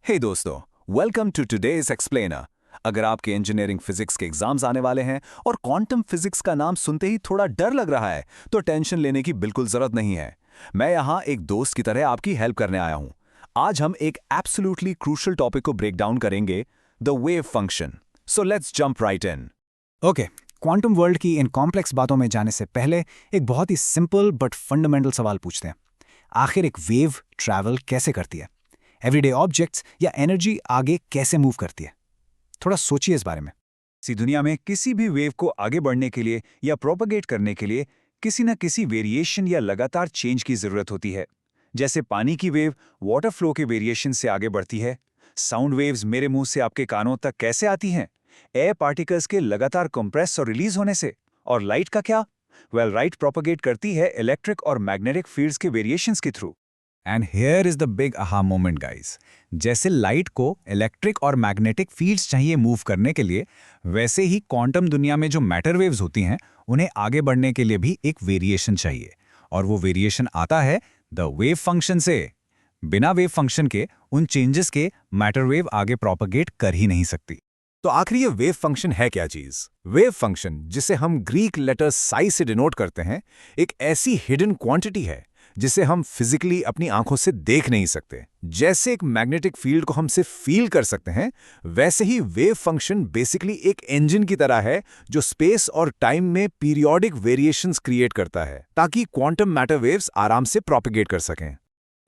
हे दोस्तों, welcome to today's explainer. अगर आपके इंजीनियरिंग फिजिक्स के एग्जाम्स आने वाले हैं और क्वांटम फिजिक्स का नाम सुनते ही थोड़ा डर लग रहा है, तो टेंशन लेने की बिल्कुल जरूरत नहीं है। मैं यहाँ एक दोस्त की तरह आपकी हेल्प करने आया हूँ। आज हम एक एब्सोल्युटली क्रूशियल टॉपिक को ब्रेक डाउन करेंगे, the wave function. So let's jump right in. Okay, quantum world की इन कॉम्प्लेक्स बातों में जाने से पहले एक बहुत ही सिंपल बट फंडामेंटल सवाल पूछते हैं। आखिर एक वेव ट्रैवल कैसे करती है? एवरीडे ऑब्जेक्ट्स या एनर्जी आगे कैसे मूव करती है? थोड़ा सोचिए इस बारे में। इसी दुनिया में किसी भी वेव को आगे बढ़ने के लिए या प्रोपगेट करने के लिए किसी न किसी वेरिएशन या लगातार चेंज की जरूरत होती है। जैसे पानी की वेव वाटर फ्लो के वेरिएशन से आगे बढ़ती है। साउंड वेव्स मेरे मुंह से आपके कानों तक कैसे आती हैं? एयर पार्टिकल्स के लगातार कंप्रेस और रिलीज होने से। और लाइट का क्या? लाइट प्रोपगेट करती है इलेक्ट्रिक और मैग्नेटिक फील्ड्स के वेरिएशंस के through. And here is the big aha moment guys. जैसे लाइट को इलेक्ट्रिक और मैग्नेटिक फील्ड्स चाहिए मूव करने के लिए, वैसे ही क्वांटम दुनिया में जो मैटर वेव्स होती हैं, उन्हें आगे बढ़ने के लिए भी एक वेरिएशन चाहिए। और वो वेरिएशन आता है द वेव फंक्शन से। बिना वेव फंक्शन के उन चेंजेस के मैटर वेव आगे प्रोपगेट कर ही नहीं सकती। तो आखिर ये वेव फंक्शन है क्या चीज? वेव फंक्शन, जिसे हम ग्रीक लेटर साई से डिनोट करते हैं, एक ऐसी हिडन क्वांटिटी है जिसे हम फिजिकली अपनी आंखों से देख नहीं सकते। जैसे एक मैग्नेटिक फील्ड को हम सिर्फ फील कर सकते हैं, वैसे ही वेव फंक्शन बेसिकली एक इंजन की तरह है जो स्पेस और टाइम में पीरियोडिक वेरिएशंस क्रिएट करता है ताकि क्वांटम मैटर वेव्स आराम से प्रोपगेट कर सकें।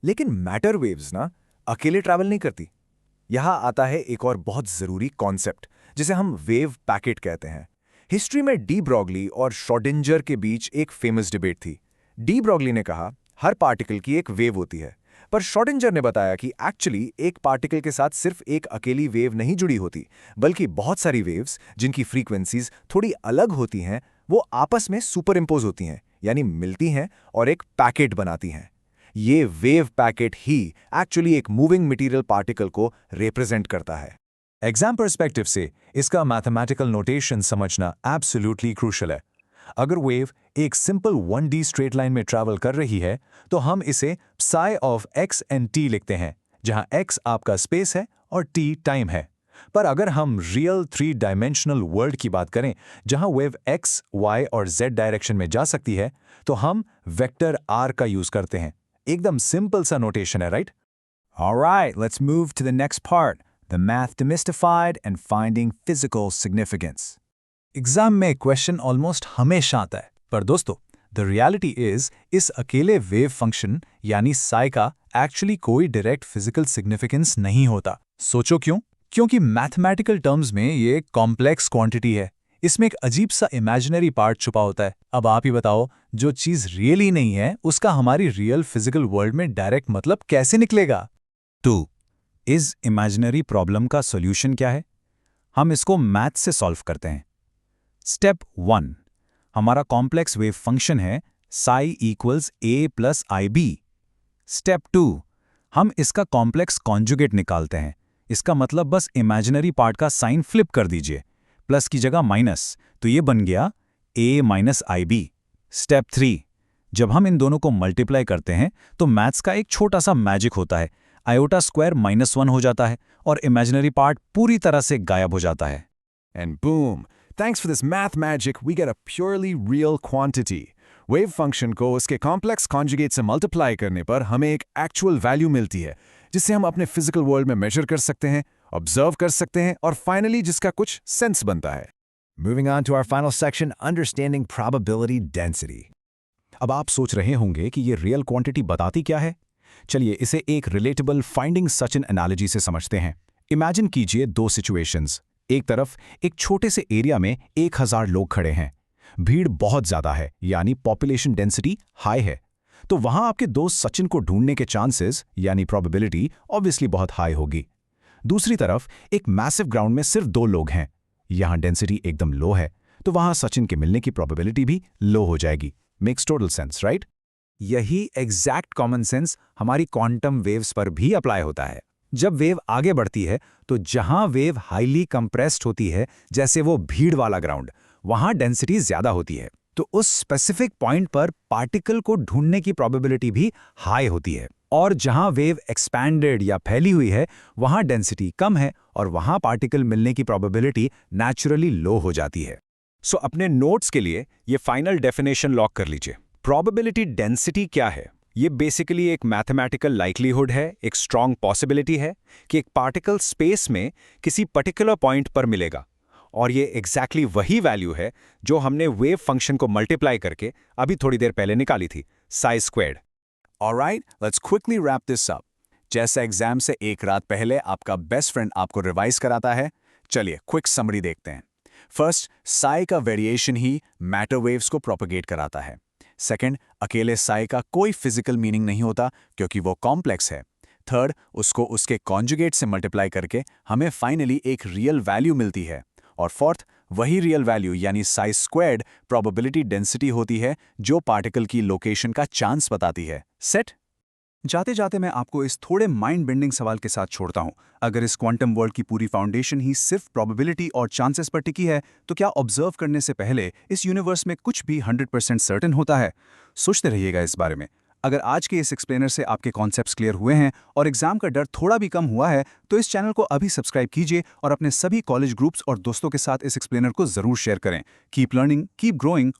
लेकिन मैटर वेव्स ना अकेले ट्रैवल नहीं करती। यहां आता है एक और बहुत जरूरी कॉन्सेप्ट जिसे हम वेव पैकेट कहते हैं। हिस्ट्री में डी ब्रॉगली और श्रोडिंगर के बीच एक फेमस डिबेट थी। डी ब्रॉगली ने कहा हर पार्टिकल की एक वेव होती है, पर श्रोडिंगर ने बताया कि एक्चुअली एक पार्टिकल के साथ सिर्फ एक अकेली वेव नहीं जुड़ी होती, बल्कि बहुत सारी वेव्स जिनकी फ्रीक्वेंसीज थोड़ी अलग होती हैं, वो आपस में सुपर इम्पोज होती हैं, यानी मिलती हैं और एक पैकेट बनाती हैं। ये वेव पैकेट ही एक्चुअली एक मूविंग मटेरियल पार्टिकल को रिप्रेजेंट करता है। एग्जाम पर्सपेक्टिव से इसका मैथमेटिकल नोटेशन समझना एब्सोल्युटली क्रूशियल है। अगर वेव एक सिंपल 1D स्ट्रेट लाइन में ट्रैवल कर रही है, तो हम इसे psi of x and t लिखते हैं, जहां x आपका स्पेस है और t टाइम है। पर अगर हम रियल 3 डायमेंशनल वर्ल्ड की बात करें, जहां वेव x, y और z डायरेक्शन में जा सकती है, तो हम वेक्टर r का यूज करते हैं। एकदम सिंपल सा नोटेशन है, right? Alright, let's move to the next part, the math demystified and finding physical significance. Exam में क्वेश्चन ऑलमोस्ट हमेशा आता है, पर दोस्तों द रियलिटी इज इस अकेले वेव फंक्शन यानी साई का एक्चुअली कोई डायरेक्ट फिजिकल सिग्निफिकेंस नहीं होता। सोचो क्यों? क्योंकि मैथमेटिकल टर्म्स में ये कॉम्प्लेक्स क्वांटिटी है। इसमें एक अजीब सा इमेजिनरी पार्ट छुपा होता है। अब आप ही बताओ, जो चीज रियल ही नहीं है, उसका हमारी रियल फिजिकल वर्ल्ड में डायरेक्ट मतलब कैसे निकलेगा? तो इस इमेजिनरी प्रॉब्लम का सॉल्यूशन क्या है? हम इसको मैथ से सॉल्व करते हैं। स्टेप 1, हमारा कॉम्प्लेक्स वेव फंक्शन है Sai equals a plus IB। Step 2, हम इसका कॉम्प्लेक्स कॉन्जुगेट निकालते हैं। इसका मतलब बस इमेजिनरी पार्ट का साइन फ्लिप कर दीजिए, प्लस की जगह माइनस, तो ये बन गया a माइनस IB। स्टेप 3, जब हम इन दोनों को मल्टीप्लाई करते हैं तो मैथ्स का एक छोटा सा मैजिक होता है, आयोटा स्क्वायर -1 हो जाता है और इमेजिनरी पार्ट पूरी तरह से गायब हो जाता है। And boom! Thanks for this math magic, we get a purely real quantity. Wave function को उसके complex conjugate से multiply करने पर हमें एक actual value मिलती है, जिसे हम अपने physical world में measure कर सकते हैं, observe कर सकते हैं और finally जिसका कुछ sense बनता है। Moving on to our final section, understanding probability density. अब आप सोच रहे होंगे कि ये real quantity बताती क्या है? चलिए इसे एक relatable finding such an analogy से समझते हैं। Imagine कीजिए 2 situations। एक तरफ एक छोटे से एरिया में 1000 लोग खड़े हैं। भीड़ बहुत ज्यादा है, यानी पॉपुलेशन डेंसिटी हाई है। तो वहां आपके दोस्त सचिन को ढूंढने के चांसेस यानी प्रोबेबिलिटी ऑब्वियसली बहुत हाई होगी। दूसरी तरफ एक मैसिव ग्राउंड में सिर्फ 2 लोग हैं। यहां डेंसिटी एकदम लो है, तो वहां सचिन के मिलने की प्रोबेबिलिटी भी लो हो जाएगी। Makes total sense, right? यही एग्जैक्ट कॉमन सेंस हमारी क्वांटम वेव्स पर भी अप्लाई होता है। जब वेव आगे बढ़ती है, तो जहां वेव हाईली कंप्रेस्ड होती है, जैसे वो भीड़ वाला ग्राउंड, वहां डेंसिटी ज्यादा होती है। तो उस स्पेसिफिक पॉइंट पर पार्टिकल को ढूंढने की प्रोबेबिलिटी भी हाई होती है। और जहां वेव एक्सपैंडेड या फैली हुई है वहां डेंसिटी कम है और वहां पार्टिकल मिलने की प्रोबेबिलिटी नेचुरली लो हो जाती है। सो अपने नोट्स के लिए ये फाइनल डेफिनेशन लॉक कर लीजिए। प्रोबेबिलिटी डेंसिटी क्या है? ये बेसिकली एक मैथमेटिकल लाइक्लीहुड है, एक स्ट्रॉन्ग पॉसिबिलिटी है कि एक पार्टिकल स्पेस में किसी पर्टिकुलर पॉइंट पर मिलेगा, और ये एग्जैक्टली वही वैल्यू है जो हमने वेव फंक्शन को मल्टीप्लाई करके अभी थोड़ी देर पहले निकाली थी, Sai squared. Alright, let's quickly wrap this up. जैसे एग्जाम से एक रात पहले आपका बेस्ट फ्रेंड आपको रिवाइज कराता है, चलिए क्विक समरी देखते हैं। फर्स्ट, साई का वेरिएशन ही मैटर वेव्स को प्रोपगेट कराता है। सेकंड, अकेले साई का कोई फिजिकल मीनिंग नहीं होता क्योंकि वो कॉम्प्लेक्स है। थर्ड, उसको उसके कॉन्जुगेट से मल्टीप्लाई करके हमें फाइनली एक रियल वैल्यू मिलती है। और फोर्थ, वही रियल वैल्यू यानी साई स्क्वायर्ड प्रोबेबिलिटी डेंसिटी होती है जो पार्टिकल की लोकेशन का चांस बताती है। सेट। जाते जाते मैं आपको इस थोड़े माइंड बेंडिंग सवाल के साथ छोड़ता हूं। अगर इस क्वांटम वर्ल्ड की पूरी फाउंडेशन ही सिर्फ प्रोबेबिलिटी और चांसेस पर टिकी है, तो क्या ऑब्जर्व करने से पहले इस यूनिवर्स में कुछ भी 100% सर्टेन होता है? सोचते रहिएगा इस बारे में। अगर आज के इस एक्सप्लेनर से आपके कॉन्सेप्ट्स क्लियर हुए हैं और एग्जाम का डर थोड़ा भी कम हुआ है, तो इस चैनल को अभी सब्सक्राइब कीजिए और अपने सभी कॉलेज ग्रुप्स और दोस्तों के साथ इस एक्सप्लेनर को जरूर शेयर करें। Keep learning, keep growing